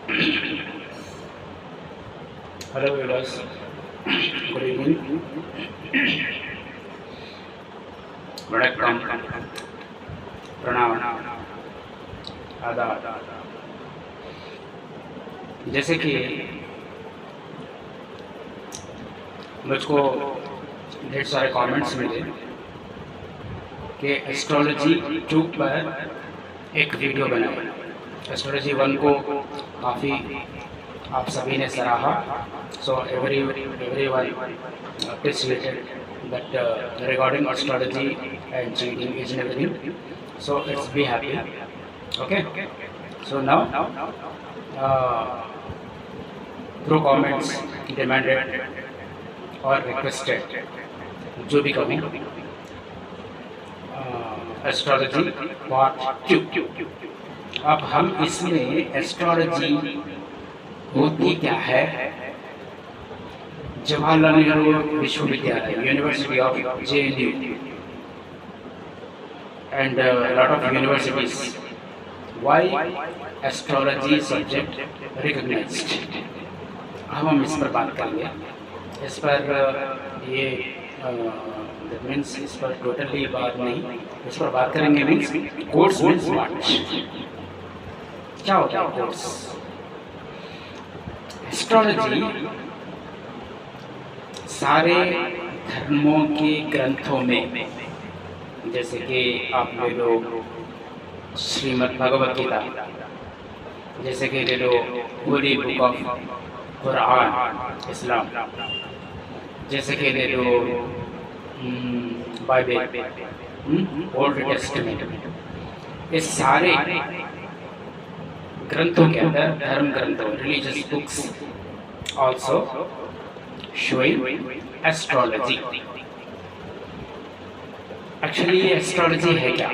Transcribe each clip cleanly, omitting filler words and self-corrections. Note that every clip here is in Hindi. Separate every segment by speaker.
Speaker 1: हेलो व्यूअर्स, गुड इवनिंग, वणक्कम, प्रणाम, आदाब। जैसे कि मुझको ढेर सारे कमेंट्स मिले कि एस्ट्रोलॉजी 2 पर एक वीडियो बनाए। एस्ट्रोलॉजी 1 को काफ़ी आप सभी ने सराहा, सो everyone appreciated that regarding astrology and cheating each and everything. So let's be happy. Okay. So now through comments demanded or requested, जो भी कहूँ, एस्ट्रोलॉजी पार्ट 2। अब हम इसमें एस्ट्रोलॉजी होती क्या है, Jawaharlal Nehru Vishwavidyalaya, university of JNU and lot of universities, why astrology subject recognized. हम इस पर बात करेंगे। इस पर ये मीन्स इस पर टोटली बात नहीं, इस पर बात करेंगे। मीन्स कोर्स मीन्स व्हाट, क्या होता है कोर्स। एस्ट्रोलॉजी सारे धर्मों के ग्रंथों में, जैसे कि आप ले लो श्रीमद् भगवत गीता, जैसे कि ले लो होली बुक ऑफ कुरान इस्लाम, जैसे कि ले लो बाइबल, ओल्ड टेस्टामेंट, इस सारे ग्रंथों के अंदर, धर्म ग्रंथों, religious books also showing astrology. Actually ये एस्ट्रोलॉजी है क्या?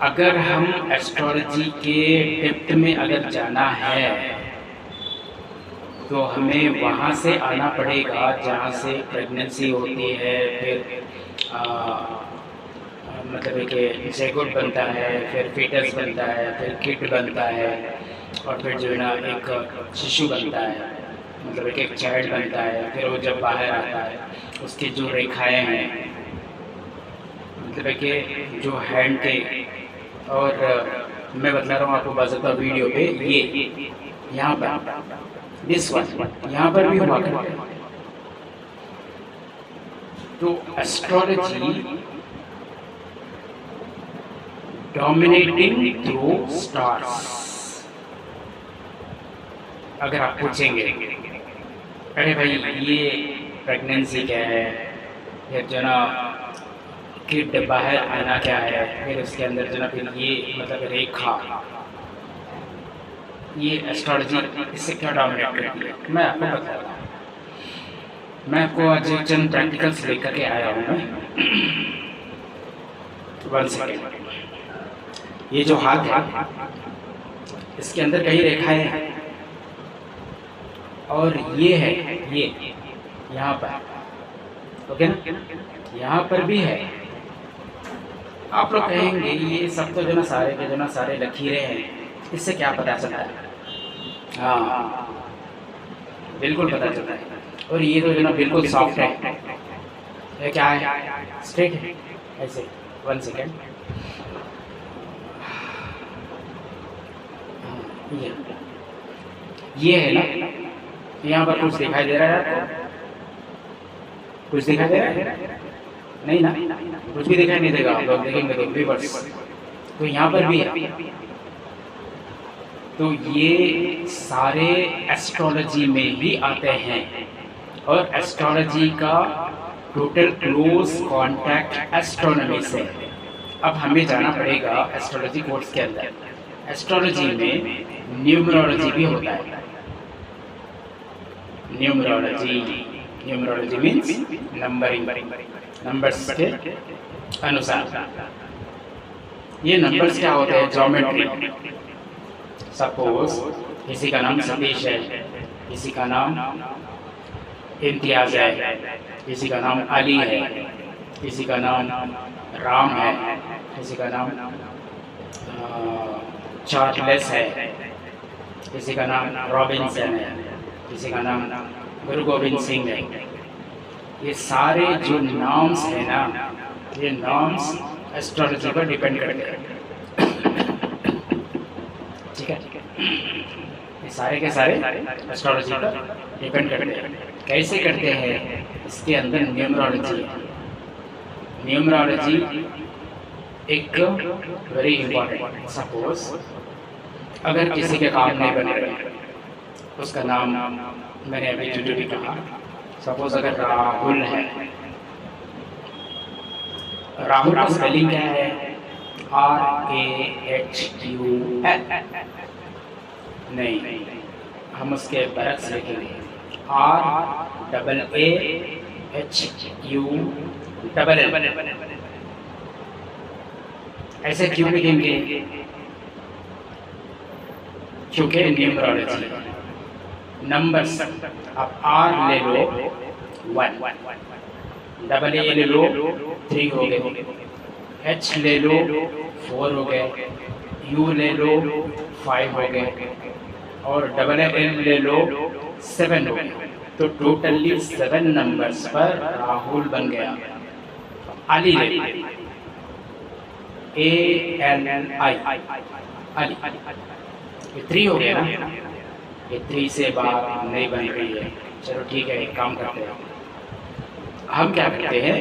Speaker 1: अगर हम एस्ट्रोलॉजी के डेप्थ में अगर जाना है तो हमें वहाँ से आना पड़ेगा जहाँ से प्रेगनेंसी होती है, फिर मतलब कि ज़ैगोट बनता है, फिर फीटस बनता है, फिर किड बनता है, और फिर जो है ना एक शिशु बनता है, मतलब एक चाइल्ड बनता है। फिर वो जब बाहर आता है, उसकी जो रेखाएं हैं, मतलब कि जो हैंड के, और मैं बता रहा हूँ आपको बाज़ाब्ता वीडियो पे, ये यहाँ पर दिस वन यहाँ पर भी हुआ करता है। तो एस्ट्रोलॉजी डोमिनेटिंग थ्रू स्टार्स। अगर आप पूछेंगे अरे भाई ये प्रेगनेंसी क्या है, फिर जो ना किड बाहर आना क्या है, फिर उसके अंदर जो ना फिर ये मतलब रेखा, ये एस्ट्रोलॉजी इससे क्या डोमिनेट करती है, मैं आपको बता रहा हूँ। मैं आपको आज चंद प्रैक्टिकल्स लेकर के आया हूँ। मैं 1 सेकेंड। ये जो हाथ है, इसके अंदर कई रेखाएं हैं, और ये है, ये यहाँ पर, ओके ना, यहाँ पर भी है। आप लोग कहेंगे ये सब तो जो ना सारे के जो ना सारे लकीरें हैं, इससे क्या पता चलता है? हाँ, बिल्कुल पता चलता है। और ये तो जो ना बिल्कुल सॉफ्ट है, ये क्या है, स्ट्रेट है ऐसे। 1 सेकेंड। ये है ना, यहाँ पर कुछ दिखाई दे रहा है आपको? कुछ दिखाई दे रहा है? नहीं ना, कुछ भी दिखाई नहीं देगा। आप लोग देखेंगे तो रिवर्स, तो यहाँ पर भी है। तो ये सारे एस्ट्रोलॉजी में ही आते हैं, और एस्ट्रोलॉजी का टोटल क्लोज कॉन्टैक्ट एस्ट्रोनॉमी से। अब हमें जाना पड़ेगा एस्ट्रोलॉजी कोर्स के अंदर। एस्ट्रोलॉजी में न्यूमरोलॉजी भी होता है। न्यूमरोलॉजी मीन्स नंबरिंग, नंबर्स के अनुसार। ये नंबर्स क्या होते हैं? ज्योमेट्री। सपोज किसी का नाम सतीश है, किसी का नाम इम्तियाज है, किसी का नाम अली है, किसी का नाम राम है, किसी का नाम चार्ल्स है, किसी का नाम रॉबिन्सन है, किसी का नाम गुरु गोविंद सिंह है। ये सारे जो नाम्स हैं ना, ये नाम्स एस्ट्रोलॉजी पर डिपेंड करते हैं। ठीक है, ये सारे के सारे एस्ट्रोलॉजी पर डिपेंड करते हैं। कैसे करते हैं? इसके अंदर न्यूमरोलॉजी है। न्यूमरोलॉजी एक वेरी इंपॉर्टेंट। सपोज अगर किसी के काम नहीं बन रहे, उसका नाम मैंने अभी जो भी कहा, सपोज अगर राहुल है, राहुल का स्पेलिंग क्या है? RAHUL। नहीं, हम उसके बरक्स लिखेंगे RAAHULL। ऐसे क्यों लिखेंगे? क्योंकि न्यूमरोलॉजी नंबर्स, आप R ले लो 1, AA ले लो 3 हो गए, H ले लो 4 हो गए, U ले लो 5 हो गए, और LL ले लो 7 हो गए। तो टोटली 7 नंबर्स पर राहुल बन गया। अली ले, ALI, अली, ये 3 हो गया ना। ये 3 से बात नहीं बन रही है। चलो ठीक है, एक काम करते हैं, हम क्या करते हैं,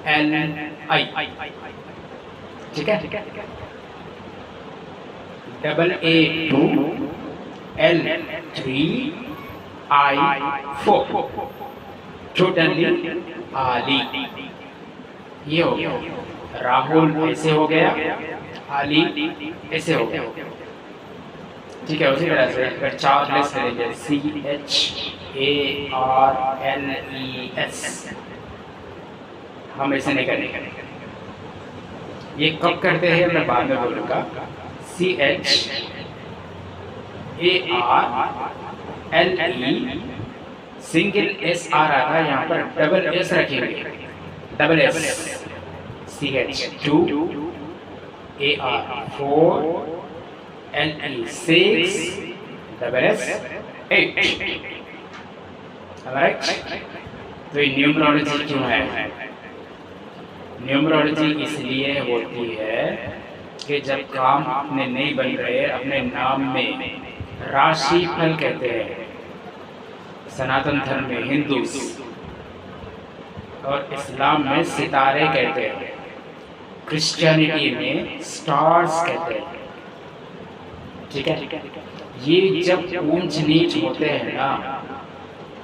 Speaker 1: AALI, ठीक है, AA2L3I4, टोटली आली। ये हो गया। राहुल ऐसे हो गया, आली ऐसे हो गया। ठीक है, उसी तरह से अगर चार्ल्स करेंगे CHARLES, हम ऐसे नहीं करेंगे। ये कब करते हैं मैं बाद में बोलूँगा। CHARLE, सिंगल S आ रहा था, यहाँ पर डबल S रखेंगे, double S, CH2AR4 LE6 double S 8। Right? तो ये न्यूमरोलॉजी क्यों है? न्यूमरोलॉजी इसलिए होती है कि जब काम अपने नहीं बन रहे, अपने नाम में राशि फल कहते हैं, सनातन धर्म में, हिंदू और इस्लाम में सितारे कहते हैं, क्रिश्चियनिटी में स्टार्स कहते हैं। ठीक है, ये जब ऊंच नीच होते हैं ना,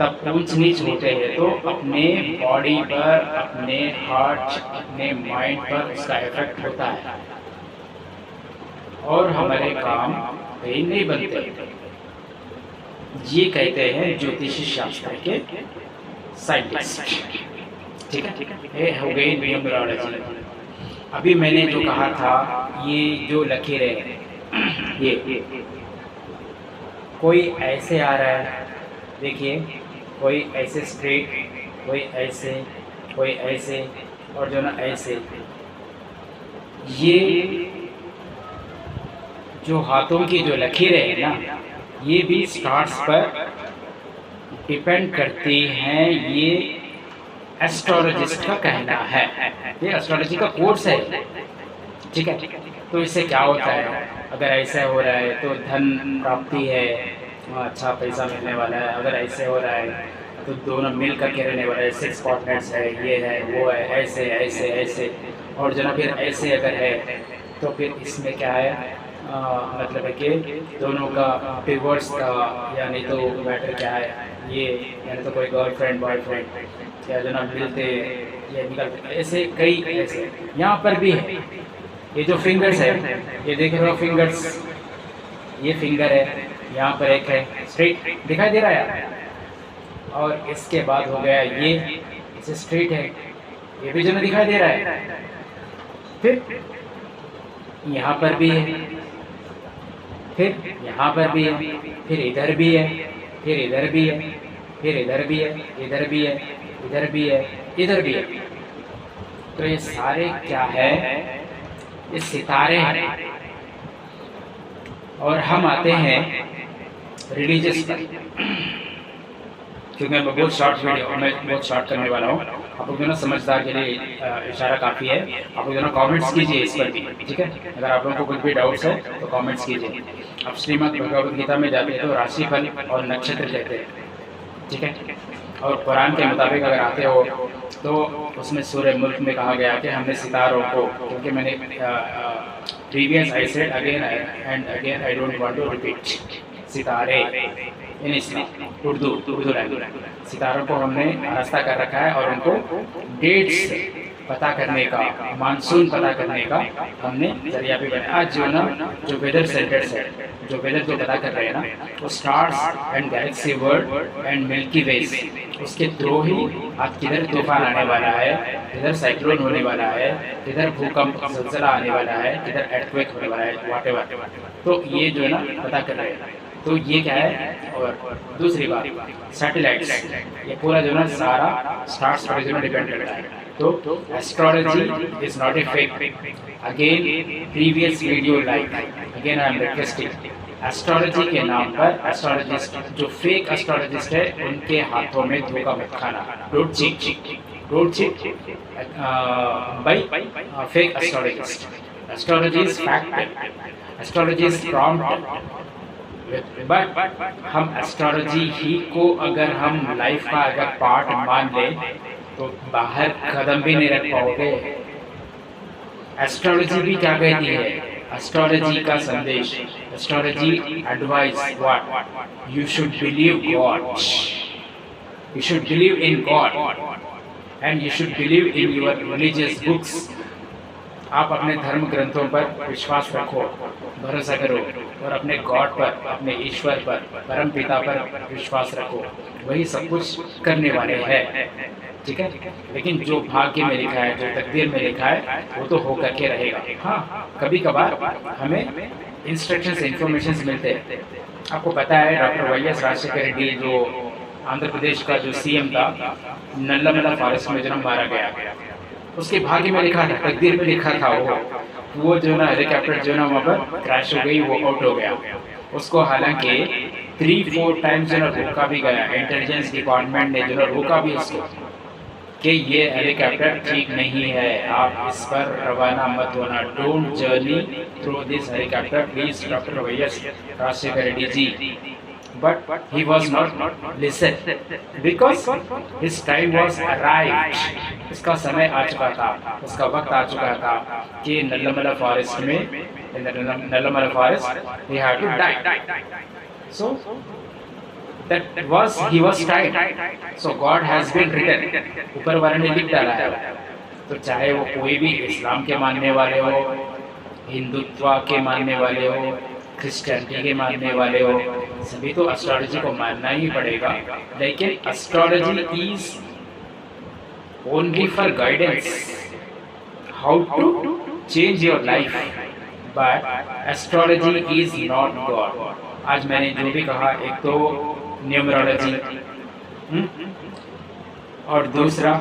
Speaker 1: तब ऊंच नीच होते हैं तो अपने बॉडी पर, अपने हार्ट, अपने माइंड पर उसका इफेक्ट होता है और हमारे काम कहीं नहीं बनते। ये कहते हैं ज्योतिषी शास्त्र के साइंटिस्ट। ठीक है, ये हो गई न्यूमरोलॉजी। अभी मैंने जो कहा था, ये जो लकीरें, ये कोई ऐसे आ रहा है, देखिए, कोई ऐसे स्ट्रेट, कोई ऐसे, कोई ऐसे, और जो ना ऐसे। ये जो हाथों की जो लकीरें हैं ना, ये भी स्टार्स पर डिपेंड करती हैं। ये एस्ट्रोलॉजिस्ट का कहना है, ये एस्ट्रोलॉजी का कोर्स है। ठीक है, तो इससे क्या होता है? अगर ऐसा हो रहा है तो धन प्राप्ति है, अच्छा पैसा मिलने वाला है। अगर ऐसे हो रहा है तो दोनों मिल करके रहने वाला है, 6 पार्टनर्स है, ये है, वो है, ऐसे ऐसे ऐसे। और जो ना फिर ऐसे अगर है तो फिर इसमें क्या है, मतलब है कि दोनों का डिवोर्स का यानी तो मैटर क्या है, ये यानी तो कोई गर्लफ्रेंड बॉयफ्रेंड या जो ना मिलते या निकलते, ऐसे कई ऐसे। यहाँ पर भी है, ये जो फिंगर्स है, ये देख रहे हो फिंगर्स, ये फिंगर है, यहाँ पर एक है स्ट्रेट, दिखाई दे रहा है, और इसके बाद हो गया ये, इसे स्ट्रेट है, ये भी जो ना दिखाई दे रहा है। फिर यहाँ पर भी है, फिर यहाँ पर भी है, फिर इधर भी है, फिर इधर भी है, फिर इधर भी है, इधर भी है, इधर भी है, इधर भी है। तो ये सारे क्या है, ये सितारे हैं। और हम आते हैं रिलीजियस पर, क्योंकि मैं बहुत शॉर्ट वीडियो मैं बहुत शॉर्ट करने वाला हूँ। आप लोग दोनों समझदार के लिए इशारा काफ़ी है। आप लोग दोनों कमेंट्स कीजिए इस पर भी, ठीक है। अगर आप लोगों को कुछ भी डाउट्स है तो कमेंट्स कीजिए। अब श्रीमद् भगवद गीता में जाते हैं तो राशिफल और नक्षत्र कहते हैं, ठीक है। और कुरान के मुताबिक अगर आते हो तो उसमें सूरह मुल्क में कहा गया कि हमने सितारों को, क्योंकि मैंने previous I said again and again, I don't want to repeat, सितारे इन इस्लाम उर्दू लैंग्वेज, सितारों को हमने रास्ता कर रखा है और उनको डेट्स पता करने का, मानसून पता करने का हमने जरिया भी बनाया। आज जो ना जो वेदर सेंटर्स है, जो वेदर जो पता कर रहे हैं ना, वो stars and galaxy world and milky ways, उसके थ्रू ही आज किधर तूफान आने वाला है, किधर साइक्लोन होने वाला है, किधर भूकंप ज़लज़ला आने वाला है, किधर अर्थक्वेक होने वाला है, व्हाटएवर, तो ये जो है ना पता कर रहे हैं। तो ये क्या है। और दूसरी बात, सैटेलाइट्स, ये पूरा जो ना सारा स्टार्स पर जो डिपेंड करता है। तो astrology is not a fake. Again previous video like, again I am requesting, astrology के नाम पर एस्ट्रोलॉजिस्ट, जो फेक एस्ट्रोलॉजिस्ट है, उनके हाथों में धोखा मत खाना। Don't cheat by fake astrologist. Astrology is fact, astrology is prompt, but हम एस्ट्रोलॉजी ही को अगर हम लाइफ का अगर पार्ट मान लें तो बाहर कदम भी नहीं रख पाओगे। एस्ट्रोलॉजी भी क्या कहती है, एस्ट्रोलॉजी का संदेश, astrology advice what you should believe God, you should believe in God and you should believe in your religious books. आप अपने धर्म ग्रंथों पर विश्वास रखो, भरोसा करो और अपने गॉड पर, अपने ईश्वर पर, परम पिता पर विश्वास रखो, वही सब कुछ करने वाले हैं, ठीक है। लेकिन जो भाग्य में लिखा है, जो तकदीर में लिखा है, वो तो होकर के रहेगा। हाँ, कभी कभार हमें इंस्ट्रक्शंस, इन्फॉर्मेशन मिलते हैं। आपको पता है डॉक्टर वाईएस राजशेखर रेड्डी जो आंध्र प्रदेश का जो सीएम था, नल्लामला फॉरेस्ट में जन्म मारा गया, उसके भाग्य में लिखा था, तकदीर में लिखा था वो जो ना हेलीकॉप्टर जो ना वहाँ पर क्रैश हो गई, वो आउट हो गया। उसको हालांकि 3-4 टाइम्स जो ना रोका भी गया, इंटेलिजेंस डिपार्टमेंट ने जो ना रोका भी उसको कि ये हेलीकॉप्टर ठीक नहीं है, आप इस पर रवाना मत होना, don't journey through this helicopter please doctor YS Rajasekhar Reddy ji. But he was not listen because his time was arrived. उसका समय आ चुका था, उसका वक्त आ चुका था कि नल्लामला फॉरेस्ट में, नल्लामला forest he had to die. So that was he was time. So God has been written. ऊपर वाले ने लिख डाला है। तो चाहे वो कोई भी इस्लाम के मानने वाले हो, हिंदुत्व के मानने वाले हो, क्रिश्चियनिटी के मानने वाले हो, सभी तो एस्ट्रोलॉजी को मानना ही पड़ेगा। लेकिन astrology is only for guidance, how to change your life, but astrology is not God. आज मैंने जो भी कहा, एक तो न्यूमरोलॉजी और दूसरा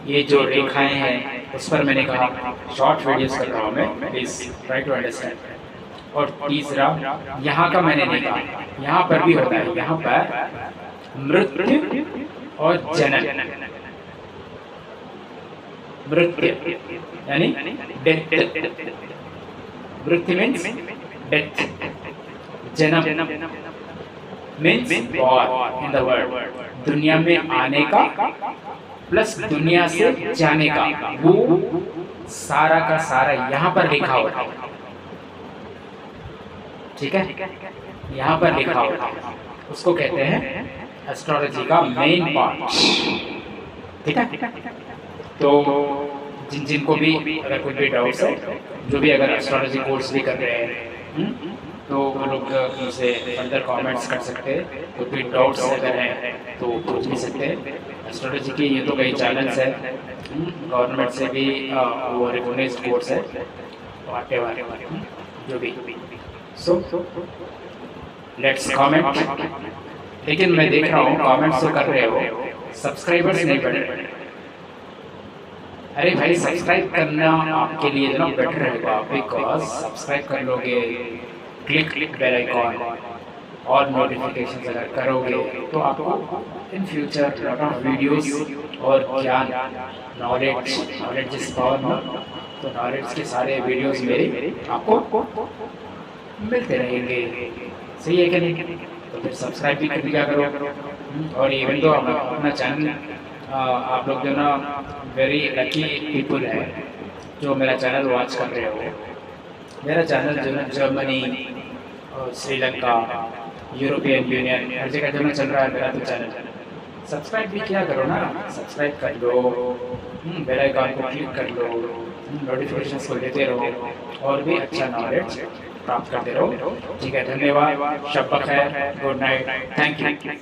Speaker 1: ये जो रेखाएं हैं उस पर मैंने कहा शॉर्ट वीडियोस कर रहा हूँ मैं, प्लीज ट्राई टू अंडरस्टैंड। और तीसरा यहाँ का मैंने नहीं कहा, यहाँ पर भी होता है, यहाँ पर मृत्यु और जनन। मृत्यु यानी डेथ, मृत्यु मीन्स डेथ, जन्म means born in the world, दुनिया में आने का प्लस दुनिया से जाने का, वो सारा का सारा यहाँ पर लिखा होता है, ठीक है, यहाँ पर लिखा होता है। उसको कहते हैं एस्ट्रोलॉजी का मेन पार्ट, ठीक है। तो जिनको भी अगर कोई भी डाउट्स है, जो भी अगर एस्ट्रोलॉजी कोर्स भी कर रहे हैं, तो वो लोग मुझसे फर्दर कमेंट्स कर सकते हैं। तो कोई डाउट्स अगर हैं तो पूछ भी सकते हैं। एस्ट्रोलॉजी की ये तो कई चैलेंज है, गवर्नमेंट से भी वो रिकॉग्नाइज्ड कोर्स है, जो भी। So let's comment. लेकिन मैं देख रहा हूँ कमेंट्स तो कर रहे हो, सब्सक्राइबर्स नहीं बढ़ रहे। अरे भाई सब्सक्राइब करना आपके लिए जो ना बेटर रहेगा, बिकॉज सब्सक्राइब कर लोगे, क्लिक बेल आइकॉन और नोटिफिकेशन अगर करोगे तो आपको in future lot of videos और ज्ञान नॉलेज इज पावर ना, तो नॉलेज के सारे वीडियोस मेरे आपको मिलते रहेंगे। सही है कि नहीं? तो फिर सब्सक्राइब भी कर दिया करो। और इवन तो अपना चैनल आप लोग जो ना वेरी लकी पीपल है जो मेरा चैनल वॉच कर रहे हो। मेरा चैनल जो ना जर्मनी, श्रीलंका, यूरोपियन यूनियन हर जगह जो ना चल रहा है मेरा तो चैनल। सब्सक्राइब भी किया करो ना, सब्सक्राइब कर लो, बेल आइकन को क्लिक कर लो, नोटिफिकेशंस को देते रहो और भी अच्छा नॉलेज प्राप्त करते रहो। ठीक है, धन्यवाद, शब बखैर, गुड नाइट, थैंक यू।